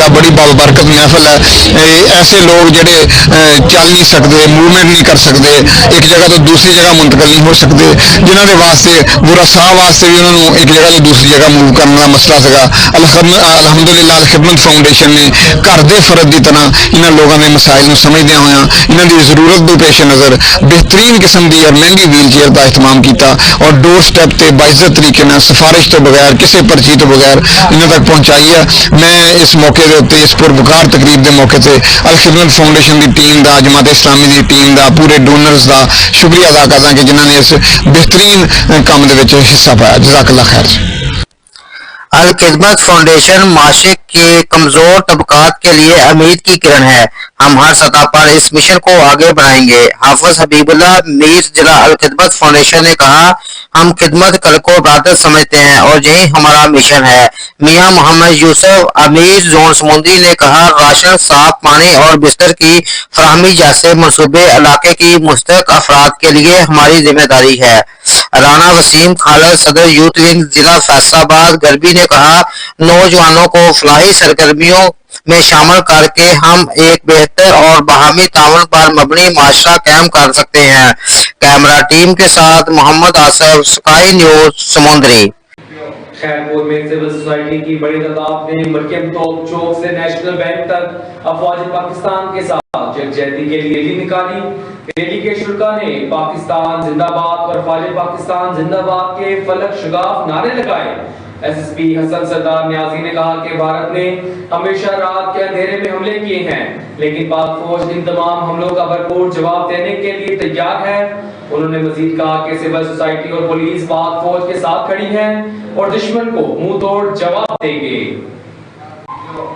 عقیدہ بڑی بابرکت محفل ہے. ایسے لوگ جڑے چل نہیں سکتے, موومنٹ نہیں کر سکتے, ایک جگہ تو دوسری جگہ منتقل نہیں ہو سکتے, جنہوں نے واسطے برا ساہ واسطے بھی انہوں نے ایک جگہ تو دوسری جگہ موو کرنے کا مسئلہ سکا. الحمدللہ الخدمت فاؤنڈیشن نے گھر دے فرد کی طرح انہوں لوگوں کے مسائل کو سمجھدہ ہوا انہوں کی ضرورت کے پیش نظر بہترین قسم کی اور مہنگی ویل چیئر کا اہتمام کیا اور ڈور سٹیپ تے باعزت طریقے سفارش تو بغیر کسی پرچی تو بغیر انہوں تک پہنچائی ہے. میں اس موقع کے اتنے اس پروکار تقریب کے موقع سے الخدمت فاؤنڈیشن کی ٹیم کا, جماعت اسلامی کی ٹیم کا, پورے ڈونرز کا شکریہ ادا کرتا کہ جنہوں نے اس بہترین کام کے حصہ پایا. جزاک اللہ خیر. الخدمت فاؤنڈیشن معاشرے کے کمزور طبقات کے لیے امید کی کرن ہے. ہم ہر سطح پر اس مشن کو آگے بڑھائیں گے. حافظ حبیب اللہ میر ضلع الخدمت فاؤنڈیشن نے کہا, ہم خدمت کل کو عبادت سمجھتے ہیں اور یہی ہمارا مشن ہے. میاں محمد یوسف امیر زون سمندری نے کہا, راشن, صاف پانی اور بستر کی فراہمی جیسے منصوبے علاقے کی مستحق افراد کے لیے ہماری ذمہ داری ہے. رانا وسیم خالد صدر یوتھ ونگ ضلع فیصل آباد غربی نے کہا, نوجوانوں کو فلاحی سرگرمیوں میں شامل کر کے ہم ایک بہتر اور باہمی تعاون پر مبنی معاشرہ قائم کر سکتے ہیں. کیمرہ ٹیم کے ساتھ محمد آصف, سکائی نیوز, سمندری. خیرپور میں سول سوسائٹی کی بڑی تعداد نے مرکم توپ چوک سے نیشنل بینک تک افواج پاکستان کے ساتھ یکجہتی کے لیے ریلی نکالی. ریلی کے شرکا نے پاکستان زندہ باد اور افواج پاکستان زندہ باد کے فلک شگاف نعرے لگائے. ایس ایس پی حسن سردار نیازی نے کہا کہ بھارت نے ہمیشہ رات کے اندھیرے میں حملے کیے ہیں لیکن پاک فوج ان تمام حملوں کا بھرپور جواب دینے کے لیے تیار ہے. انہوں نے مزید کہا کہ سول سوسائٹی اور پولیس پاک فوج کے ساتھ کھڑی ہیں اور دشمن کو منہ توڑ جواب دیں گے.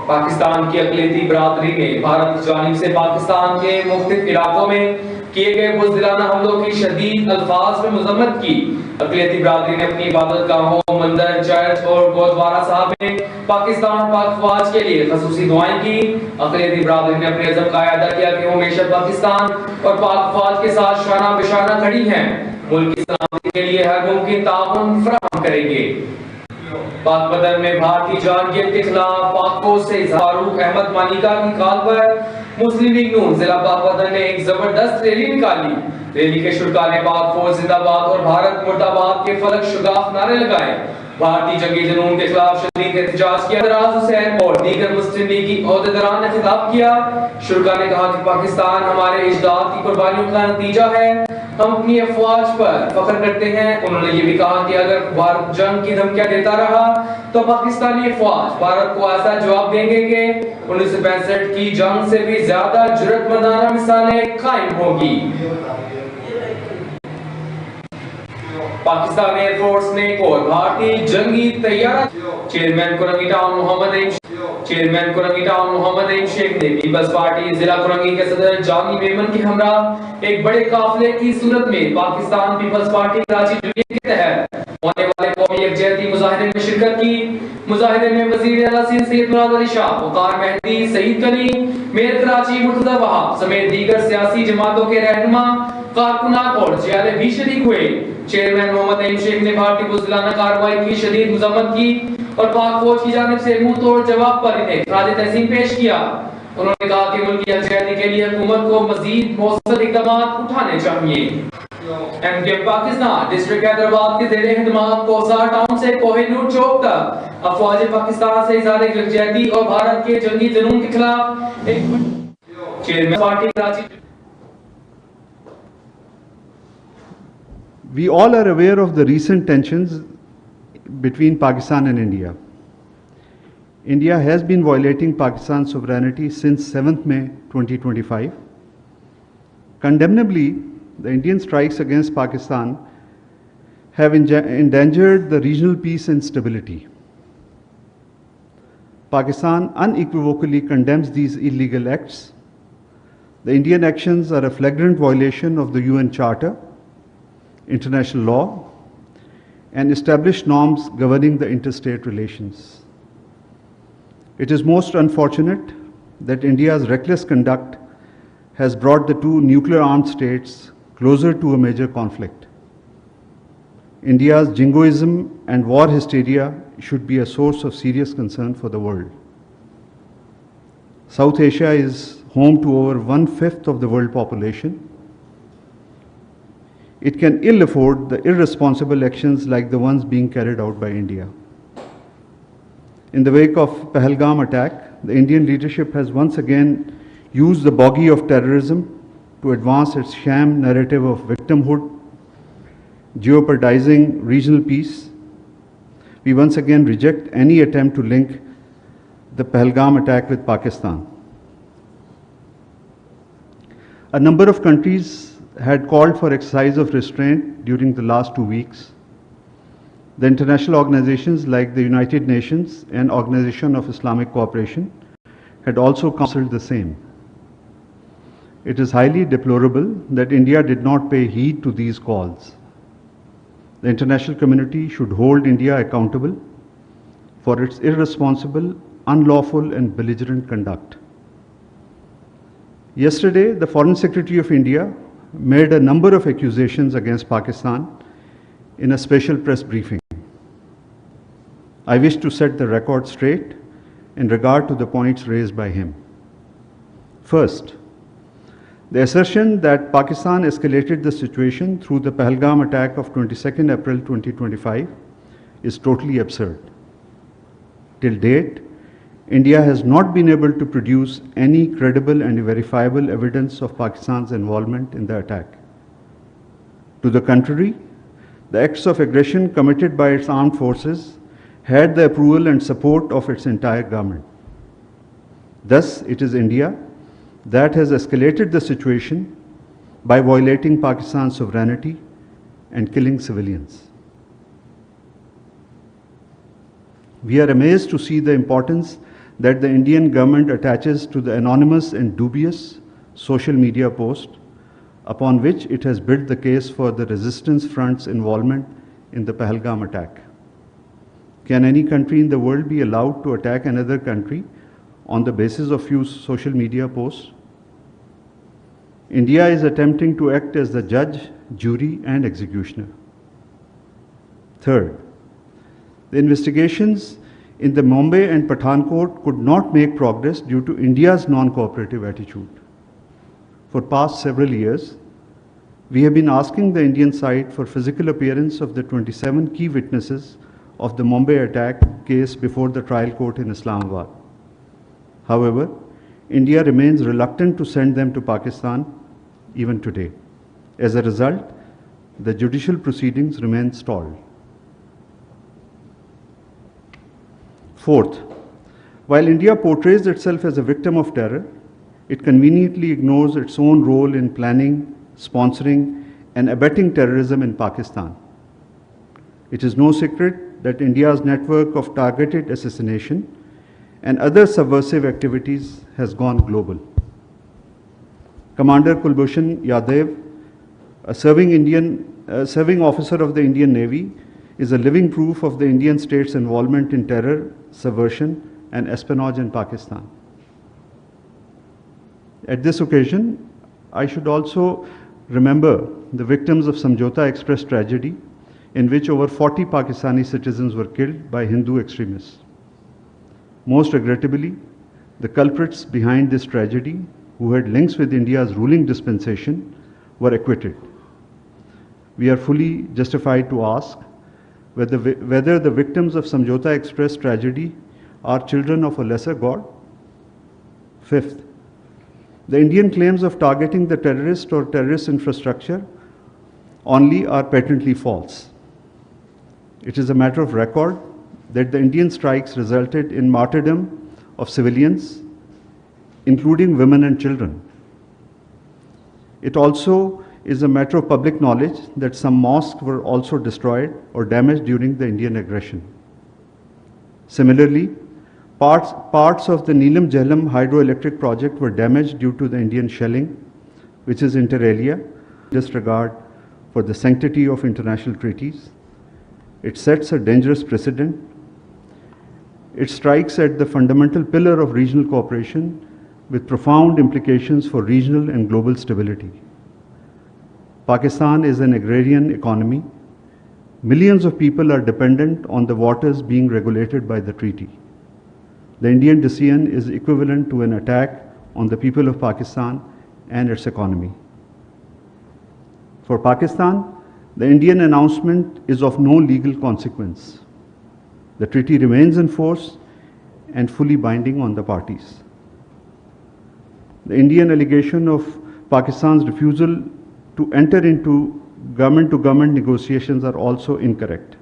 پاکستان کی اقلیتی برادری نے بھارت کی جانب سے پاکستان کے مختلف علاقوں میں کیے گئے بزدلانہ حملوں کی شدید الفاظ میں مذمت کی. اقلیتی برادری نے اپنی عبادت گاہوں, مندر, چرچ اور گردوارہ صاحب میں پاکستان پاک فوج کے لیے خصوصی دعائیں کی. اقلیتی برادری نے اپنے عزم کا اعادہ کیا کہ وہ ہمیشہ پاکستان اور پاک فوج کے ساتھ شانہ بشانہ کھڑی ہیں, ملک کی سلامتی کے لیے ہر ممکن تعاون فراہم کریں گے. پاک بدر میں بھارتی جارحیت کے خلاف پاک فوج سے فاروق احمد مانیکا کی کال پر مسلم لیگ نون ضلع پاک بدر نے ایک زبردست ریلی نکالی. ریلی کے شرکا نے پاک فوج زندہ باد اور بھارت مرد آباد کے فلک شگاف نعرے لگائے. بھارتی جنگی جنون کے خلاف شدید احتجاج کیا. دراز حسین اور دیگر مسلم لیگی عہدیداران نے خطاب کیا. شرکا نے کہا کہ پاکستان ہمارے اجداد کی قربانیوں کا نتیجہ ہے, ہم اپنی افواج پر فخر کرتے ہیں. انہوں نے یہ بھی کہا کہ اگر بھارت جنگ کی دھمکیاں دیتا رہا تو پاکستانی افواج بھارت کو ایسا جواب دیں گے کہ 1965 کی جنگ سے بھی زیادہ جرأتمندانہ مثالیں قائم ہوگی. پاکستان ایئر فورس نے ایک اور بھارتی جنگی طیارہ چیئرمین کرنگی ٹاؤن محمد رحیم شیخ نے پیپلز پارٹی ضلع کرنگی کے صدر جانی میمن کے ہمراہ ایک بڑے قافلے کی صورت میں Pakistan peoples party Karachi division کے تحت ہونے والے قومی یکجہتی مظاہرے میں شرکت کی. مظاہرے میں وزیر اعلیٰ سید مراد علی شاہ, وقار مہدی, سعید کلیم, میئر کراچی مرتضی وہاب سمیت دیگر سیاسی جماعتوں کے رہنما, کارکنان اور چہرے بھی شریک ہوئے. چیئرمین محمد رحیم شیخ نے بھارتی بزدلانہ کارروائی کی شدید مذمت کی اور پاک فوج کی جانب سے منہ توڑ جواب پر انہیں خراج تحسین پیش کیا. انہوں نے کہا کہ ملک کی یکجہتی کے لیے حکومت کو مزید مؤثر اقدامات اٹھانے چاہیے. M D M Pakistan district Hyderabad کے زیر اہتمام کوسار ٹاؤن سے کوہ نور چوک تک افواج پاکستان سے اظہار یکجہتی اور بھارت کے جنگی جنون کے خلاف ایک chairman party Karachi. We all are aware of the recent tensions between Pakistan and India. India has been violating Pakistan's sovereignty since 7th May 2025. Condemnably, the Indian strikes against Pakistan have endangered the regional peace and stability. Pakistan unequivocally condemns these illegal acts. The Indian actions are a flagrant violation of the UN Charter, international law, and established norms governing the interstate relations. It is most unfortunate that India's reckless conduct has brought the two nuclear-armed states closer to a major conflict. India's jingoism and war hysteria should be a source of serious concern for the world. South Asia is home to over 1/5 of the world population. It can ill afford the irresponsible actions like the ones being carried out by India. In the wake of Pahalgam attack, the Indian leadership has once again used the bogey of terrorism to advance its sham narrative of victimhood, jeopardizing regional peace. We once again reject any attempt to link the Pahalgam attack with Pakistan. A number of countries had called for exercise of restraint during the last 2 weeks. The international organizations like the United Nations and Organization of Islamic Cooperation had also counseled the same. It is highly deplorable that India did not pay heed to these calls. The international community should hold India accountable for its irresponsible, unlawful and belligerent conduct. Yesterday, the Foreign Secretary of India made a number of accusations against Pakistan in a special press briefing. I wish to set the record straight in regard to the points raised by him. First, the assertion that Pakistan escalated the situation through the Pahalgam attack of 22nd April 2025 is totally absurd. Till date, India has not been able to produce any credible and verifiable evidence of Pakistan's involvement in the attack. To the contrary, the acts of aggression committed by its armed forces had the approval and support of its entire government. Thus, it is India that has escalated the situation by violating Pakistan's sovereignty and killing civilians. We are amazed to see the importance that the Indian government attaches to the anonymous and dubious social media post upon which it has built the case for the resistance front's involvement in the Pahalgam attack. Can any country in the world be allowed to attack another country on the basis of few social media posts? India is attempting to act as the judge, jury and executioner. Third, the investigations in the Mumbai and Pathankot could not make progress due to India's non-cooperative attitude. For past several years, we have been asking the Indian side for physical appearance of the 27 key witnesses of the Mumbai attack case before the trial court in Islamabad. However, India remains reluctant to send them to Pakistan even today. As a result, the judicial proceedings remain stalled. Fourth, while India portrays itself as a victim of terror, it conveniently ignores its own role in planning, sponsoring, and abetting terrorism in Pakistan. It is no secret that India's network of targeted assassination and other subversive activities has gone global. Commander Kulbhushan Yadav, a serving officer of the Indian Navy, is a living proof of the Indian state's involvement in terror, subversion, and espionage in Pakistan. At this occasion, I should also remember the victims of Samjhauta Express tragedy, in which over 40 Pakistani citizens were killed by Hindu extremists. Most regrettably, the culprits behind this tragedy, who had links with India's ruling dispensation, were acquitted. We are fully justified to ask whether the victims of Samjhauta Express tragedy are children of a lesser God. Fifth, the Indian claims of targeting the terrorist or terrorist infrastructure only are patently false. It is a matter of record that the Indian strikes resulted in martyrdom of civilians, including women and children. It also is a matter of public knowledge that some mosques were also destroyed or damaged during the Indian aggression. Similarly, parts of the Neelam Jhelum hydroelectric project were damaged due to the Indian shelling, which is inter alia, disregard for the sanctity of international treaties. It sets a dangerous precedent. It strikes at the fundamental pillar of regional cooperation with profound implications for regional and global stability. Pakistan is an agrarian economy. Millions of people are dependent on the waters being regulated by the treaty. The Indian decision is equivalent to an attack on the people of Pakistan and its economy. For Pakistan, the Indian announcement is of no legal consequence. The treaty remains in force and fully binding on the parties. The Indian allegation of Pakistan's refusal to enter into government-to-government negotiations are also incorrect.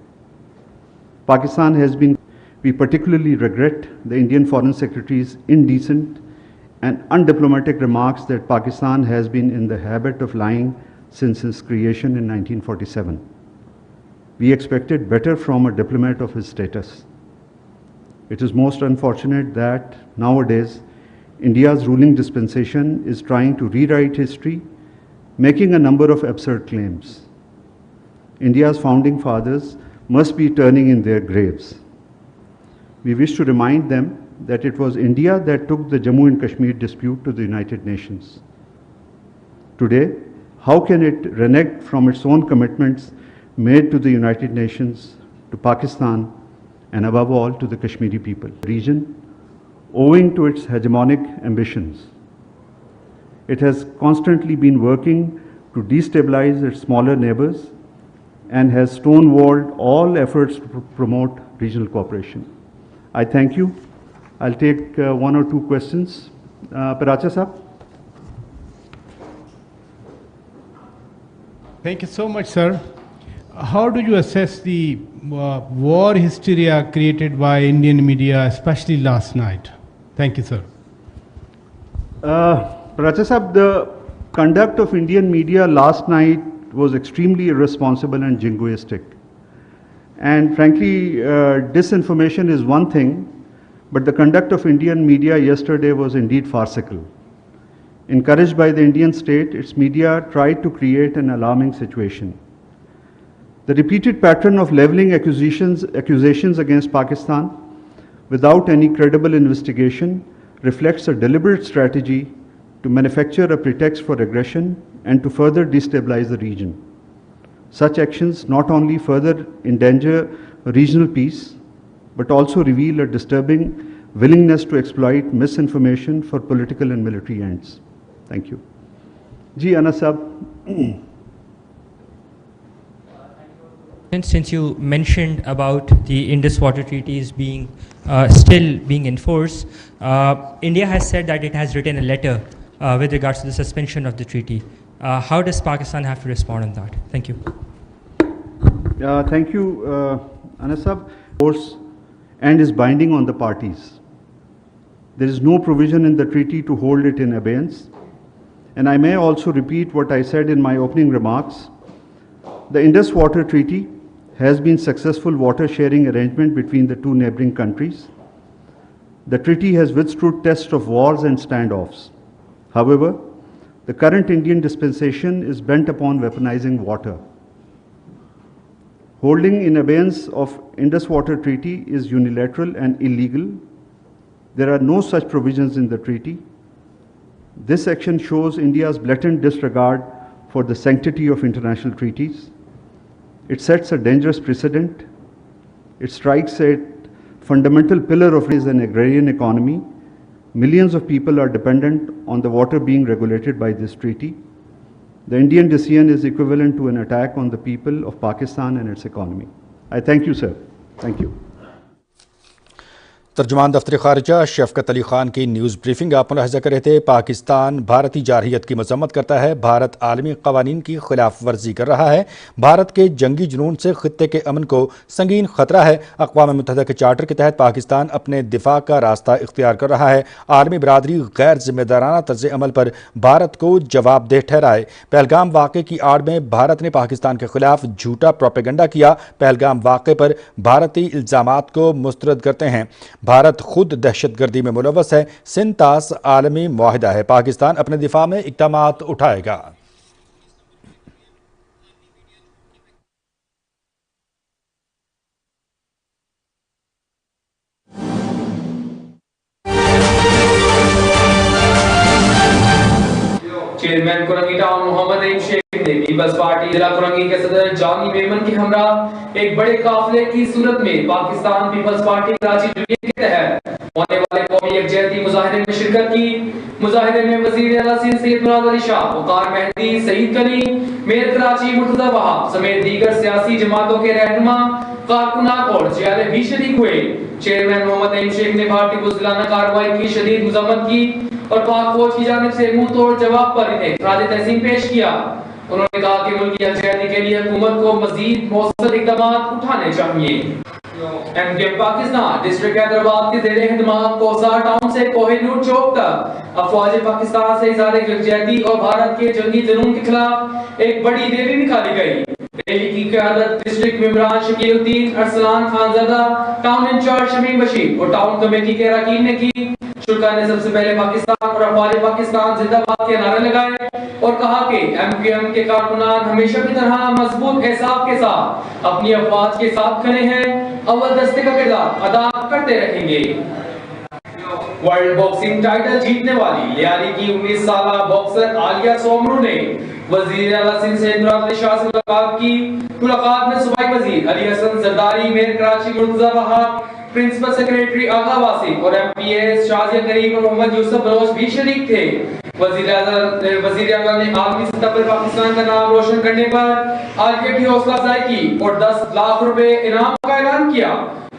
Pakistan has been, we particularly regret the Indian Foreign Secretary's indecent and undiplomatic remarks that Pakistan has been in the habit of lying since its creation in 1947. We expected better from a diplomat of his status. It is most unfortunate that nowadays India's ruling dispensation is trying to rewrite history, making a number of absurd claims. India's founding fathers must be turning in their graves. We wish to remind them that it was India that took the Jammu and Kashmir dispute to the United Nations. Today, how can it renege from its own commitments made to the United Nations, to Pakistan, and above all to the Kashmiri people? Region, owing to its hegemonic ambitions. It has constantly been working to destabilize its smaller neighbors and has stonewalled all efforts to promote regional cooperation. I thank you. I'll take one or two questions. Paracha Sahab. Thank you so much, sir. How do you assess the war hysteria created by Indian media, especially last night? Thank you, sir. Paracha Sahab, the conduct of Indian media last night was extremely irresponsible and jingoistic. And frankly, disinformation is one thing, but the conduct of Indian media yesterday was indeed farcical. Encouraged by the Indian state, its media tried to create an alarming situation. The repeated pattern of leveling accusations against Pakistan without any credible investigation reflects a deliberate strategy to manufacture a pretext for aggression and to further destabilize the region. Such actions not only further endanger regional peace, but also reveal a disturbing willingness to exploit misinformation for political and military ends. Thank you. Ji, Anas Sahab. Since you mentioned about the Indus Water Treaties being still being enforced, India has said that it has written a letter with regards to the suspension of the treaty. How does Pakistan have to respond on that? Thank you. Thank you, Anas Sahab. Force and is binding on the parties. There is no provision in the treaty to hold it in abeyance. And I may also repeat what I said in my opening remarks. The Indus Water Treaty has been successful water sharing arrangement between the two neighboring countries. The treaty has withstood tests of wars and standoffs. However, the current Indian dispensation is bent upon weaponizing water. Holding in abeyance of Indus Water Treaty is unilateral and illegal. There are no such provisions in the treaty. This action shows India's blatant disregard for the sanctity of international treaties. It sets a dangerous precedent. It strikes a fundamental pillar of an agrarian economy. Millions of people are dependent on the water being regulated by this treaty. The Indian decision is equivalent to an attack on the people of Pakistan and its economy. I thank you, sir. Thank you. तर्जुमान दफ्तर ख़ारिजा शफ़क़त अली ख़ान की news briefing आप मुलाहिज़ा कर रहे थे। पाकिस्तान भारतीय जारहियत की मज़म्मत करता है, भारत आलमी क़वानीन की खिलाफ वर्जी कर रहा है, भारत के जंगी जुनून से ख़ित्ते के अमन को संगीन ख़तरा है। अक़वाम मुत्तहिदा के चार्टर के तहत पाकिस्तान अपने दिफा का रास्ता इख्तियार कर रहा है। आलमी बरादरी गैर जिम्मेदाराना तर्ज़ अमल पर भारत को जवाबदेह ठहराए। पहलगाम वाक़े की आड़ में भारत ने पाकिस्तान के खिलाफ झूठा प्रोपेगेंडा किया। पहलगाम वाक़े पर भारतीय इल्ज़ामात को मुस्तरद करते हैं। भारत खुद दहशतगर्दी में मुलव्वस है। सिंतास आलमी मुआहिदा है। पाकिस्तान अपने दिफा में इक़दामात उठाएगा। चेयरमैन कुरंगी टाउन मोहम्मद अईब शेख ने पीपल्स पार्टी जिला कुरंगी के सदर जानी मेमन के हमरा एक बड़े काफिले की सूरत में Pakistan peoples party Karachi division के तहत होने یکجہتی مظاہرے میں شرکت کی. مظاہرے میں وزیر اعلیٰ سندھ سید مراد علی شاہ، وقار مہدی، سعید کلی، میئر کراچی مرتضی وہاب سمیت دیگر سیاسی جماعتوں کے رہنما، کارکنان اور جیالے بھی شریک ہوئے. چیئرمین محمد نعیم شیخ نے بھارتی بزدلانہ کارروائی کی شدید مذمت کی اور پاک فوج کی جانب سے منہ توڑ جواب پر انہیں خراج تحسین پیش کیا. انہوں نے کہا کہ ملک کی یکجہتی کے لیے حکومت کو مزید مؤثر اقدامات اٹھانے چاہیے. MQM پاکستان ڈسٹرکٹ حیدرآباد کے زیر اہتمام کوسا ٹاؤن سے کوہ نور چوک تک افواج پاکستان سے اظہار یکجہتی اور بھارت کے جنگی جنون کے خلاف ایک بڑی ریلی نکالی گئی. ریلی کی قیادت ڈسٹرکٹ ممبران شکیل الدین، ارسلان خان زادہ، ٹاؤن انچارج شمیم بشیر اور ٹاؤن کمیٹی کے اراکین نے کی. شرکا نے سب سے پہلے پاکستان اور افواج پاکستان زندہ باد کے نعرے لگائے اور کہا کہ MQM کے کارکنان ہمیشہ کی طرح مضبوط احساس کے ساتھ اپنی افواج کے ساتھ کھڑے ہیں، اول دستے کا کردار ادا کرتے رہیں گے. ورلڈ باکسنگ ٹائٹل جیتنے والی لیاری کی 19 سالہ باکسر عالیہ سومرو نے وزیر اعلیٰ سندھ سید مراد علی شاہ سے ملاقات کی. ملاقات میں صوبائی وزیر علی حسن زرداری، میئر کراچی مرتضی وہاب، پرنسپل سیکریٹری آغا واسف اور MPS شازیہ کریم اور محمد یوسف بلوچ بھی شریک تھے. وزیر اعلیٰ نے عالمی سطح پر پاکستان کا نام روشن کرنے پر عالیہ کی حوصلہ افزائی کی اور 10 لاکھ روپے انعام کا اعلان کیا.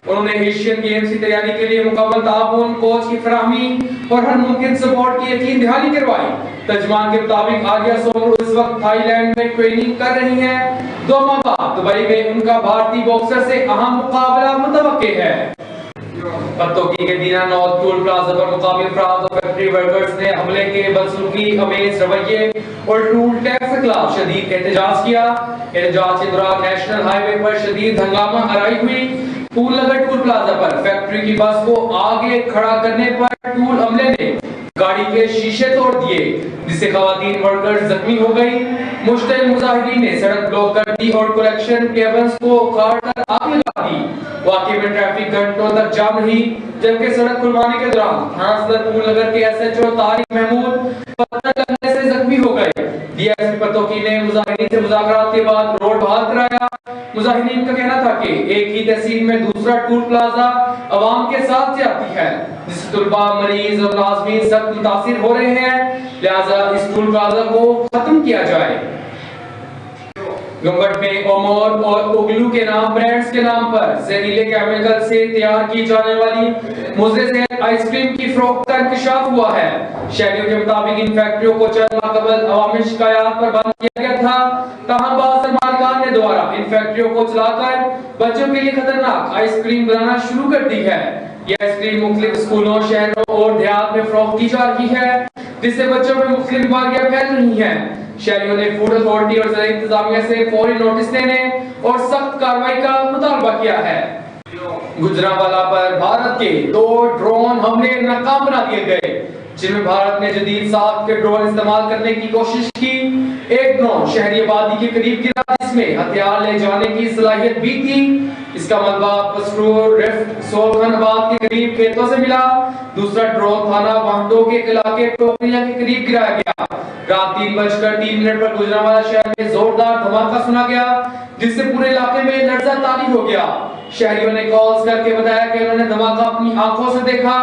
انہوں نے ایشین گیمز کی تیاری کے لیے مکمل تعاون، کوچ کی فراہمی اور ہر ممکن سپورٹ کی یقین دہانی کروائی. ترجمان کے مطابق عالیہ سومرو اس وقت تھائی لینڈ میں ٹریننگ کر رہی ہیں. 2 ماہ بعد دبئی میں ان کا بھارتی باکسر سے اہم مقابلہ متوقع ہے. پتوکی کے دینا نارتھ ٹول پلازا پر مقامی افراد اور فیکٹری ورکرز نے حملے کے بدسلوکی آمیز رویے اور ٹول ٹیکس کے خلاف شدید احتجاج کیا. احتجاج کے دوران نیشنل ہائی وے پر شدید ہنگامہ آرائی ہوئی. ٹول نگر ٹول پلازا پر فیکٹری کی بس کو آگے کھڑا کرنے پر ٹول عملے نے گاڑی کے شیشے توڑ دیے جس سے خواتین ورکرز زخمی ہو گئی. مشتعل مظاہرین نے سڑک بلاک کر دی اور کلیکشن کیبنز کو اکھاڑ کر آگ لگا دی. واقعے میں ٹریفک گھنٹوں تک جام رہی جبکہ سڑک کھلوانے کے دوران تھانہ صدر ٹول نگر کے SHO طارق محمود پتھر لگنے سے زخمی ہو گئے. DSP پتوکی نے مظاہرین سے مذاکرات کے بعد روڈ بحال کرایا. مظاہرین کا کہنا تھا کہ ایک ہی تحصیل میں دوسرا ٹول پلازا عوام کے ساتھ جاتی ہے جس سے طلباء، مریض اور ملازمین سخت متاثر ہو رہے ہیں، لہذا اس ٹول پلازا کو ختم کیا جائے. گمبٹ میں اومور اور اوگلو کے نام برانڈز کے نام پر زہریلے کیمیکل سے تیار کی جانے والی مضر صحت آئس کریم کی فروخت کا انکشاف ہوا ہے. شہریوں کے مطابق ان فیکٹریوں کو چند ماہ قبل عوامی شکایات پر بند کیا گیا تھا، تاہم بعض مالکان نے دوبارہ ان فیکٹریوں کو چلا کر بچوں کے لیے خطرناک آئس کریم بنانا شروع کر دی ہے. یہ آئس کریم مختلف اسکولوں، شہروں اور دیہات میں فروخت کی جا رہی ہے جس سے بچوں میں مختلف بیماریاں پھیل رہی ہیں. شہریوں نے فوڈ اتھارٹی اور زرعی انتظامیہ سے فوری نوٹس دینے اور سخت کارروائی کا مطالبہ کیا ہے. گجرانوالہ پر بھارت کے 2 ڈرون حملے ناکام بنا دیے گئے جن میں بھارت نے جدید ساخت کے ڈرون استعمال کرنے کی کوشش کی. ایک ڈرون شہری آبادی کے قریب گرا جس میں ہتھیار لے جانے کی صلاحیت بھی تھی. اس کا ملبہ پسرور رفٹ سولخان آباد کے قریب کھیتوں سے ملا. دوسرا ڈرون تھانہ وانٹو کے علاقے ٹوکریاں کے قریب گرایا گیا. رات 3:03 پر گجرانوالہ شہر میں زوردار دھماکہ سنا گیا جس سے پورے علاقے میں لرزہ طاری ہو گیا. شہریوں نے کالز کر کے بتایا کہ انہوں نے دھماکہ اپنی آنکھوں سے دیکھا.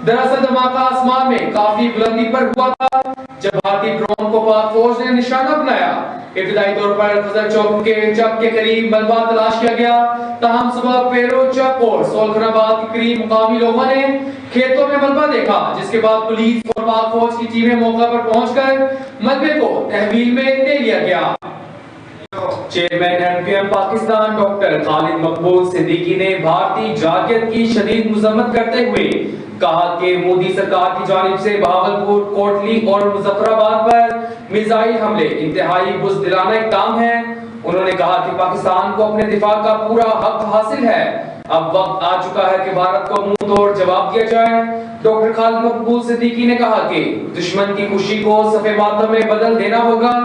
دراصل دھماکہ آسمان میں کافی بلندی پر ہوا تھا جب بھارتی ڈرون کو پاک فوج نے نشانہ بنایا. ابتدائی طور پر خزر چوک کے چک کے قریب ملبہ تلاش کیا گیا، تاہم صبح پیرو چک اور سولخان آباد کے قریب مقامی لوگوں نے کھیتوں میں ملبہ دیکھا جس کے بعد پولیس اور پاک فوج کی ٹیمیں موقع پر پہنچ کر ملبے کو تحویل میں دے لیا گیا. چیئرمین MQM پاکستان ڈاکٹر خالد مقبول صدیقی نے بھارتی جارحیت کی شدید مذمت کرتے ہوئے کہا کہ مودی سرکار کی جانب سے بہاولپور، کوٹلی اور مظفر آباد پر میزائل حملے انتہائی بزدلانہ اقدام ہیں. انہوں نے کہا کہ پاکستان کو اپنے دفاع کا پورا حق حاصل ہے. اب وقت آ چکا ہے کہ بھارت کو منہ توڑ جواب دیا جائے. ڈاکٹر خالد مقبول صدیقی نے کہا کہ دشمن کی خوشی کو صف ماتم میں بدل دینا ہوگا.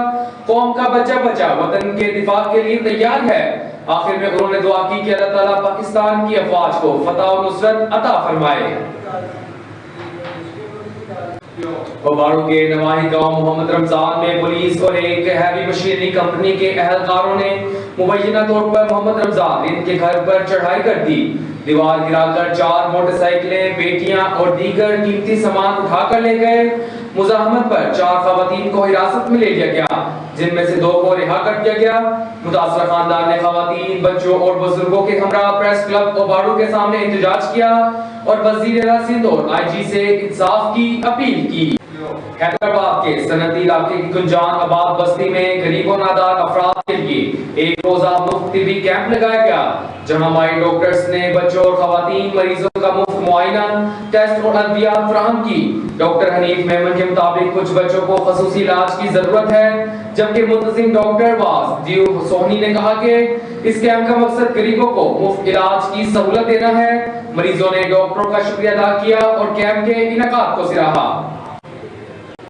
قوم کا بچہ بچہ وطن کے دفاع کے لیے تیار ہے. آخر میں انہوں نے دعا کی کہ اللہ تعالیٰ پاکستان کی افواج کو فتح و نصرت عطا فرمائے. ببارو کے نواحی گاؤں محمد رمضان میں پولیس اور ایک ہیوی مشینری کمپنی کے اہلکاروں نے मुबैना तौर पर मोहम्मद रमजान इनके घर पर चढ़ाई कर दी। दीवार गिराकर 4 मोटरसाइकिलें, बेटियां और दीगर कीमती सामान उठाकर ले गए। मुजाहमत पर 4 खवातीन को हिरासत में ले लिया गया, जिनमें से 2 को रिहा कर दिया गया। मुतासरा खानदान ने खवातीन, बच्चों और बुजुर्गों के हमरा प्रेस क्लब ओबाड़ू के सामने एहतजाज किया और वज़ीर सिंध और IG से इंसाफ की अपील की। हैदराबाद के सनती इलाके की गुंजान आबाद बस्ती में गरीबों नादार अफराद के लिए एक रोजा मुफ्त तिबी कैंप लगाया गया, जहां माई डॉक्टर्स ने बच्चों और खवातीन मरीजों का मुफ्त मुआयना, टेस्ट और अद्वियात फराहम की। डॉक्टर हनीफ मेमन के मुताबिक कुछ बच्चों को खसूसी इलाज की जरूरत है, जबकि मुंतजिम डॉक्टर वाजिद सोहनी ने कहा कि इस कैंप का मकसद गरीबों को मुफ्त इलाज की सहूलत देना है। मरीजों ने डॉक्टरों का शुक्रिया अदा किया और कैंप के इनेकाद को सराहा।